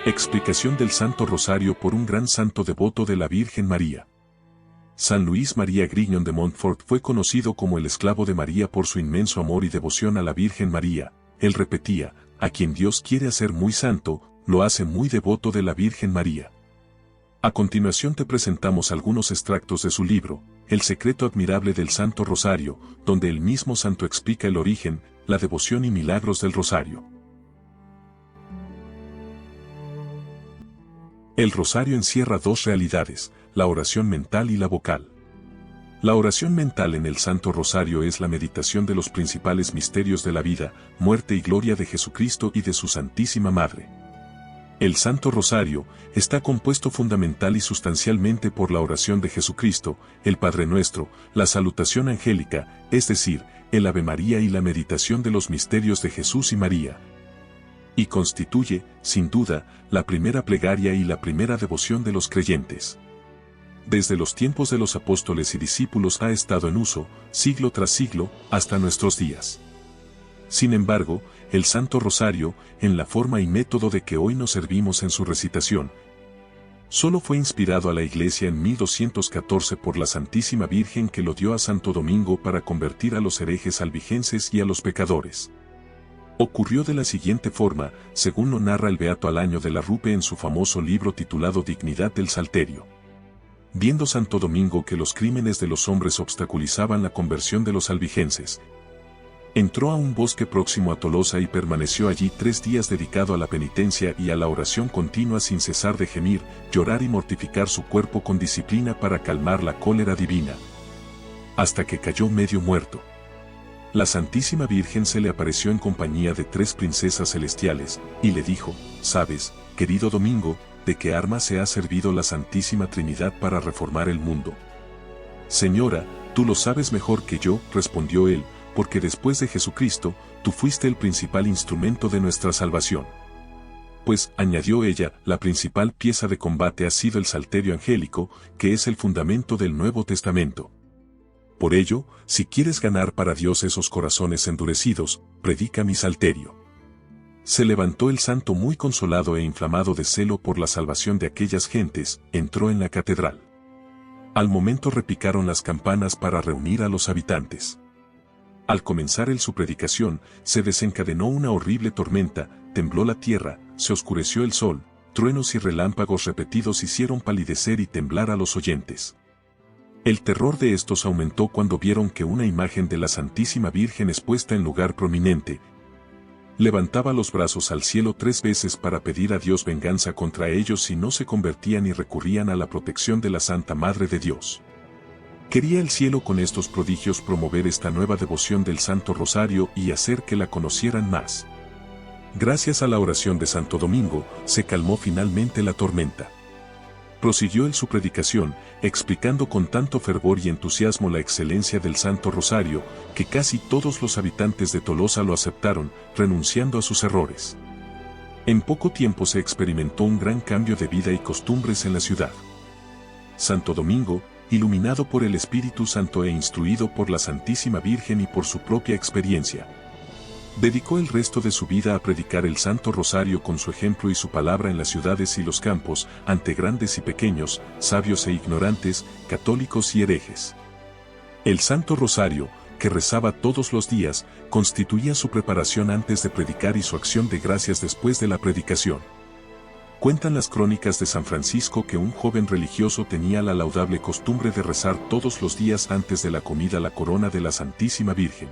Explicación del Santo Rosario por un gran santo devoto de la Virgen María. San Luis María Grignon de Montfort fue conocido como el esclavo de María por su inmenso amor y devoción a la Virgen María. Él repetía, a quien Dios quiere hacer muy santo, lo hace muy devoto de la Virgen María. A continuación te presentamos algunos extractos de su libro, El secreto admirable del Santo Rosario, donde el mismo santo explica el origen, la devoción y milagros del Rosario. El Rosario encierra dos realidades, la oración mental y la vocal. La oración mental en el Santo Rosario es la meditación de los principales misterios de la vida, muerte y gloria de Jesucristo y de su Santísima Madre. El Santo Rosario está compuesto fundamental y sustancialmente por la oración de Jesucristo, el Padre Nuestro, la salutación angélica, es decir, el Ave María y la meditación de los misterios de Jesús y María. Y constituye, sin duda, la primera plegaria y la primera devoción de los creyentes. Desde los tiempos de los apóstoles y discípulos ha estado en uso, siglo tras siglo, hasta nuestros días. Sin embargo, el Santo Rosario, en la forma y método de que hoy nos servimos en su recitación, solo fue inspirado a la Iglesia en 1214 por la Santísima Virgen que lo dio a Santo Domingo para convertir a los herejes albigenses y a los pecadores. Ocurrió de la siguiente forma, según lo narra el Beato Alaño de la Rupe en su famoso libro titulado Dignidad del Salterio. Viendo Santo Domingo que los crímenes de los hombres obstaculizaban la conversión de los albigenses, entró a un bosque próximo a Tolosa y permaneció allí 3 días dedicado a la penitencia y a la oración continua sin cesar de gemir, llorar y mortificar su cuerpo con disciplina para calmar la cólera divina, hasta que cayó medio muerto. La Santísima Virgen se le apareció en compañía de 3 princesas celestiales, y le dijo, «¿Sabes, querido Domingo, de qué arma se ha servido la Santísima Trinidad para reformar el mundo?» «Señora, tú lo sabes mejor que yo», respondió él, «porque después de Jesucristo, tú fuiste el principal instrumento de nuestra salvación». «Pues», añadió ella, «la principal pieza de combate ha sido el Salterio Angélico, que es el fundamento del Nuevo Testamento. Por ello, si quieres ganar para Dios esos corazones endurecidos, predica mi salterio». Se levantó el santo muy consolado e inflamado de celo por la salvación de aquellas gentes, entró en la catedral. Al momento repicaron las campanas para reunir a los habitantes. Al comenzar su predicación, se desencadenó una horrible tormenta, tembló la tierra, se oscureció el sol, truenos y relámpagos repetidos hicieron palidecer y temblar a los oyentes. El terror de estos aumentó cuando vieron que una imagen de la Santísima Virgen expuesta en lugar prominente, levantaba los brazos al cielo 3 veces para pedir a Dios venganza contra ellos si no se convertían y recurrían a la protección de la Santa Madre de Dios. Quería el cielo con estos prodigios promover esta nueva devoción del Santo Rosario y hacer que la conocieran más. Gracias a la oración de Santo Domingo, se calmó finalmente la tormenta. Prosiguió su predicación, explicando con tanto fervor y entusiasmo la excelencia del Santo Rosario, que casi todos los habitantes de Tolosa lo aceptaron, renunciando a sus errores. En poco tiempo se experimentó un gran cambio de vida y costumbres en la ciudad. Santo Domingo, iluminado por el Espíritu Santo e instruido por la Santísima Virgen y por su propia experiencia, dedicó el resto de su vida a predicar el Santo Rosario con su ejemplo y su palabra en las ciudades y los campos, ante grandes y pequeños, sabios e ignorantes, católicos y herejes. El Santo Rosario, que rezaba todos los días, constituía su preparación antes de predicar y su acción de gracias después de la predicación. Cuentan las crónicas de San Francisco que un joven religioso tenía la laudable costumbre de rezar todos los días antes de la comida la corona de la Santísima Virgen.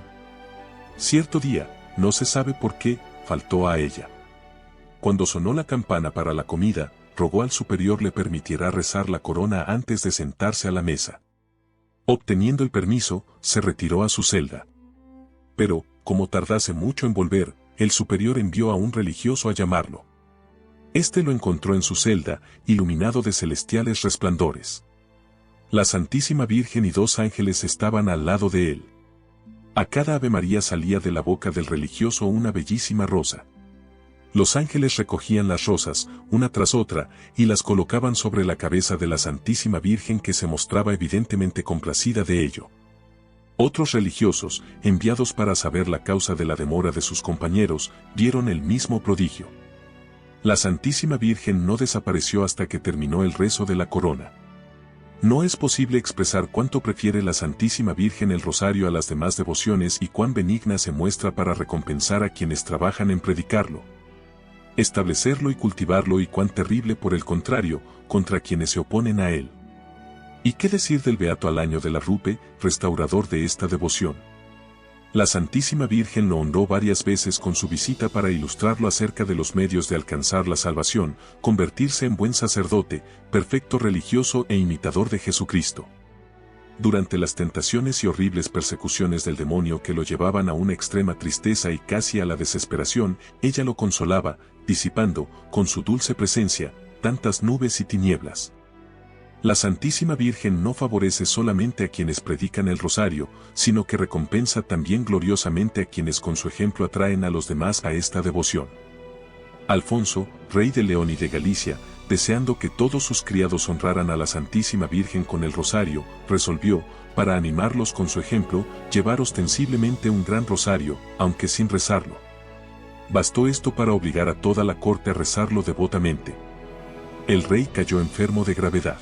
Cierto día, no se sabe por qué, faltó a ella. Cuando sonó la campana para la comida, rogó al superior le permitiera rezar la corona antes de sentarse a la mesa. Obteniendo el permiso, se retiró a su celda. Pero, como tardase mucho en volver, el superior envió a un religioso a llamarlo. Este lo encontró en su celda, iluminado de celestiales resplandores. La Santísima Virgen y 2 ángeles estaban al lado de él. A cada Ave María salía de la boca del religioso una bellísima rosa. Los ángeles recogían las rosas, una tras otra, y las colocaban sobre la cabeza de la Santísima Virgen que se mostraba evidentemente complacida de ello. Otros religiosos, enviados para saber la causa de la demora de sus compañeros, vieron el mismo prodigio. La Santísima Virgen no desapareció hasta que terminó el rezo de la corona. No es posible expresar cuánto prefiere la Santísima Virgen el rosario a las demás devociones y cuán benigna se muestra para recompensar a quienes trabajan en predicarlo, establecerlo y cultivarlo, y cuán terrible por el contrario, contra quienes se oponen a él. ¿Y qué decir del Beato Alaño de la Rupe, restaurador de esta devoción? La Santísima Virgen lo honró varias veces con su visita para ilustrarlo acerca de los medios de alcanzar la salvación, convertirse en buen sacerdote, perfecto religioso e imitador de Jesucristo. Durante las tentaciones y horribles persecuciones del demonio que lo llevaban a una extrema tristeza y casi a la desesperación, ella lo consolaba, disipando, con su dulce presencia, tantas nubes y tinieblas. La Santísima Virgen no favorece solamente a quienes predican el rosario, sino que recompensa también gloriosamente a quienes con su ejemplo atraen a los demás a esta devoción. Alfonso, rey de León y de Galicia, deseando que todos sus criados honraran a la Santísima Virgen con el rosario, resolvió, para animarlos con su ejemplo, llevar ostensiblemente un gran rosario, aunque sin rezarlo. Bastó esto para obligar a toda la corte a rezarlo devotamente. El rey cayó enfermo de gravedad.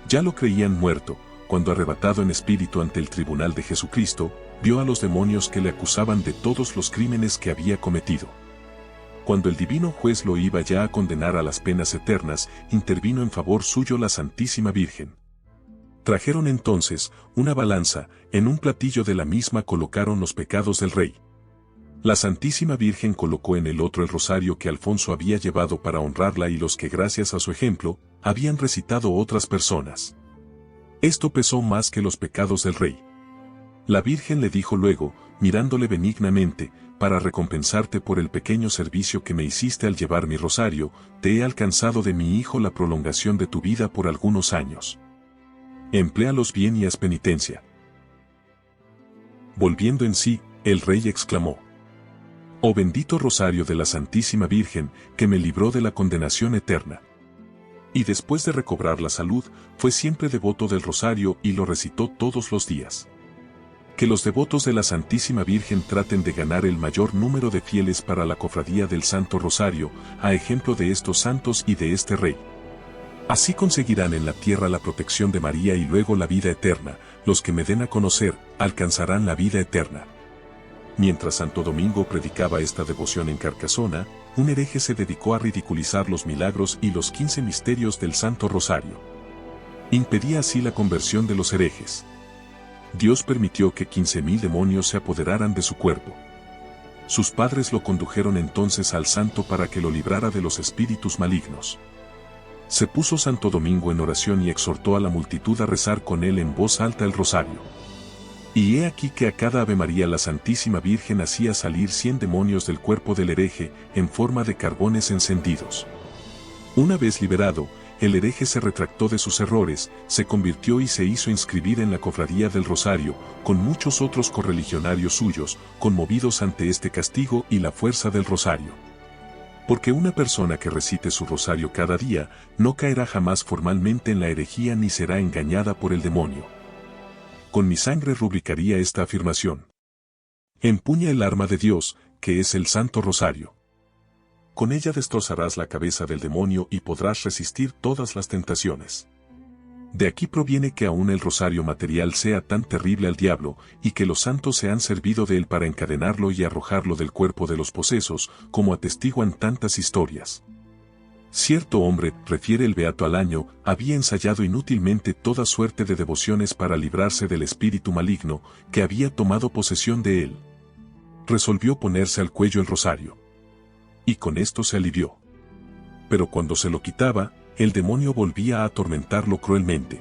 Ya lo creían muerto, cuando arrebatado en espíritu ante el tribunal de Jesucristo, vio a los demonios que le acusaban de todos los crímenes que había cometido. Cuando el divino juez lo iba ya a condenar a las penas eternas, intervino en favor suyo la Santísima Virgen. Trajeron entonces una balanza, en un platillo de la misma colocaron los pecados del rey. La Santísima Virgen colocó en el otro el rosario que Alfonso había llevado para honrarla y los que gracias a su ejemplo, habían recitado otras personas. Esto pesó más que los pecados del rey. La Virgen le dijo luego, mirándole benignamente, para recompensarte por el pequeño servicio que me hiciste al llevar mi rosario, te he alcanzado de mi hijo la prolongación de tu vida por algunos años. Empléalos bien y haz penitencia. Volviendo en sí, el rey exclamó: Oh bendito rosario de la Santísima Virgen, que me libró de la condenación eterna. Y después de recobrar la salud, fue siempre devoto del rosario y lo recitó todos los días. Que los devotos de la Santísima Virgen traten de ganar el mayor número de fieles para la cofradía del Santo Rosario, a ejemplo de estos santos y de este rey. Así conseguirán en la tierra la protección de María y luego la vida eterna. Los que me den a conocer, alcanzarán la vida eterna. Mientras Santo Domingo predicaba esta devoción en Carcasona, un hereje se dedicó a ridiculizar los milagros y los 15 misterios del Santo Rosario. Impedía así la conversión de los herejes. Dios permitió que 15.000 demonios se apoderaran de su cuerpo. Sus padres lo condujeron entonces al santo para que lo librara de los espíritus malignos. Se puso Santo Domingo en oración y exhortó a la multitud a rezar con él en voz alta el rosario. Y he aquí que a cada Ave María la Santísima Virgen hacía salir 100 demonios del cuerpo del hereje, en forma de carbones encendidos. Una vez liberado, el hereje se retractó de sus errores, se convirtió y se hizo inscribir en la cofradía del Rosario, con muchos otros correligionarios suyos, conmovidos ante este castigo y la fuerza del Rosario. Porque una persona que recite su rosario cada día, no caerá jamás formalmente en la herejía ni será engañada por el demonio. Con mi sangre rubricaría esta afirmación. Empuña el arma de Dios, que es el Santo Rosario. Con ella destrozarás la cabeza del demonio y podrás resistir todas las tentaciones. De aquí proviene que aún el rosario material sea tan terrible al diablo, y que los santos se han servido de él para encadenarlo y arrojarlo del cuerpo de los posesos, como atestiguan tantas historias. Cierto hombre, refiere el Beato Alaño, había ensayado inútilmente toda suerte de devociones para librarse del espíritu maligno, que había tomado posesión de él. Resolvió ponerse al cuello el rosario. Y con esto se alivió. Pero cuando se lo quitaba, el demonio volvía a atormentarlo cruelmente.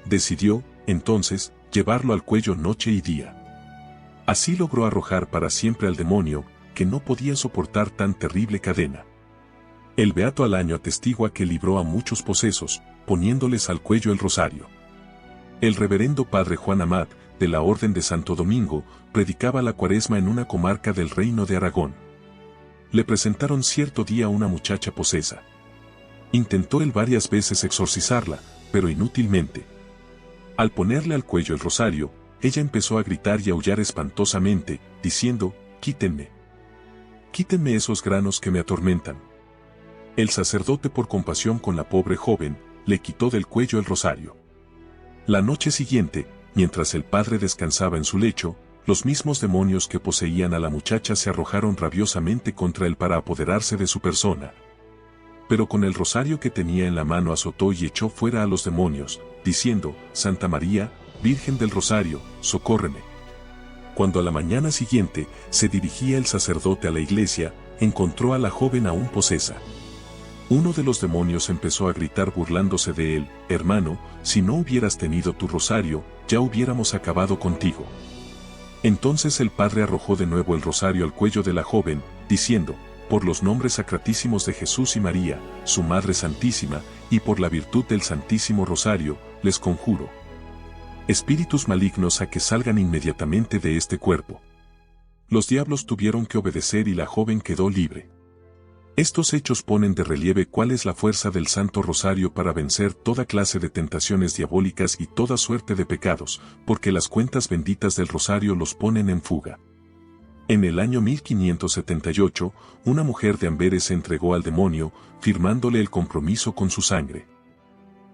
Decidió, entonces, llevarlo al cuello noche y día. Así logró arrojar para siempre al demonio, que no podía soportar tan terrible cadena. El Beato Alaño atestigua que libró a muchos posesos, poniéndoles al cuello el rosario. El reverendo padre Juan Amat, de la Orden de Santo Domingo, predicaba la Cuaresma en una comarca del Reino de Aragón. Le presentaron cierto día una muchacha posesa. Intentó él varias veces exorcizarla, pero inútilmente. Al ponerle al cuello el rosario, ella empezó a gritar y aullar espantosamente, diciendo: «Quítenme. Quítenme esos granos que me atormentan». El sacerdote, por compasión con la pobre joven, le quitó del cuello el rosario. La noche siguiente, mientras el padre descansaba en su lecho, los mismos demonios que poseían a la muchacha se arrojaron rabiosamente contra él para apoderarse de su persona. Pero con el rosario que tenía en la mano azotó y echó fuera a los demonios, diciendo: Santa María, Virgen del Rosario, socórreme. Cuando a la mañana siguiente se dirigía el sacerdote a la iglesia, encontró a la joven aún posesa. Uno de los demonios empezó a gritar burlándose de él: hermano, si no hubieras tenido tu rosario, ya hubiéramos acabado contigo. Entonces el padre arrojó de nuevo el rosario al cuello de la joven, diciendo: por los nombres sacratísimos de Jesús y María, su Madre Santísima, y por la virtud del Santísimo Rosario, les conjuro espíritus malignos a que salgan inmediatamente de este cuerpo. Los diablos tuvieron que obedecer y la joven quedó libre. Estos hechos ponen de relieve cuál es la fuerza del Santo Rosario para vencer toda clase de tentaciones diabólicas y toda suerte de pecados, porque las cuentas benditas del Rosario los ponen en fuga. En el año 1578, una mujer de Amberes se entregó al demonio, firmándole el compromiso con su sangre.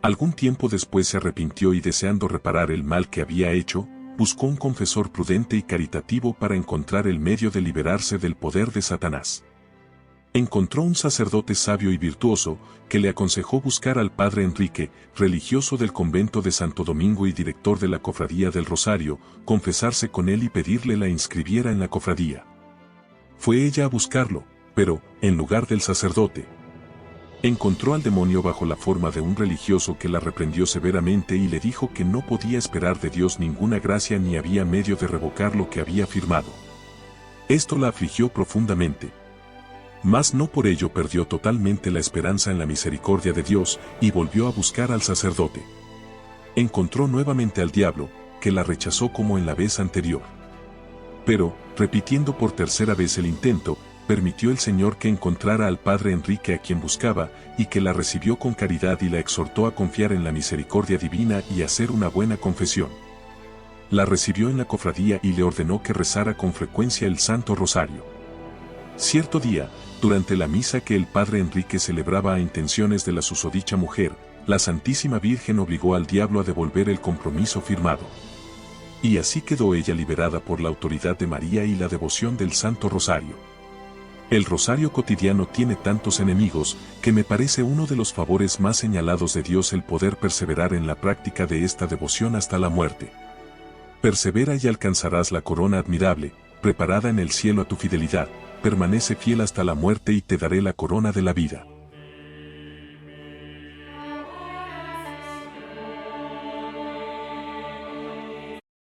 Algún tiempo después se arrepintió y, deseando reparar el mal que había hecho, buscó un confesor prudente y caritativo para encontrar el medio de liberarse del poder de Satanás. Encontró un sacerdote sabio y virtuoso, que le aconsejó buscar al padre Enrique, religioso del convento de Santo Domingo y director de la Cofradía del Rosario, confesarse con él y pedirle la inscribiera en la cofradía. Fue ella a buscarlo, pero, en lugar del sacerdote, encontró al demonio bajo la forma de un religioso que la reprendió severamente y le dijo que no podía esperar de Dios ninguna gracia ni había medio de revocar lo que había firmado. Esto la afligió profundamente. Mas no por ello perdió totalmente la esperanza en la misericordia de Dios y volvió a buscar al sacerdote. Encontró nuevamente al diablo, que la rechazó como en la vez anterior. Pero, repitiendo por tercera vez el intento, permitió el Señor que encontrara al padre Enrique a quien buscaba, y que la recibió con caridad y la exhortó a confiar en la misericordia divina y hacer una buena confesión. La recibió en la cofradía y le ordenó que rezara con frecuencia el Santo Rosario. Cierto día, durante la misa que el padre Enrique celebraba a intenciones de la susodicha mujer, la Santísima Virgen obligó al diablo a devolver el compromiso firmado. Y así quedó ella liberada por la autoridad de María y la devoción del Santo Rosario. El rosario cotidiano tiene tantos enemigos, que me parece uno de los favores más señalados de Dios el poder perseverar en la práctica de esta devoción hasta la muerte. Persevera y alcanzarás la corona admirable, preparada en el cielo a tu fidelidad. Permanece fiel hasta la muerte y te daré la corona de la vida.